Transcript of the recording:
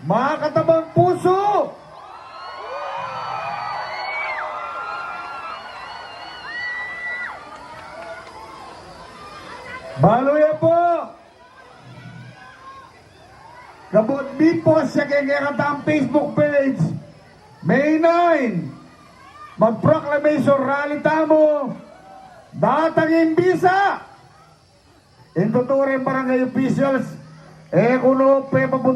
mga katabang puso, Baluya po. Kabut mi po siya kaya ang Facebook page. May 9. Mag-proclamation rally tamo. Datang imbisa. Intuturing barangay officials. Kuno pe papunta.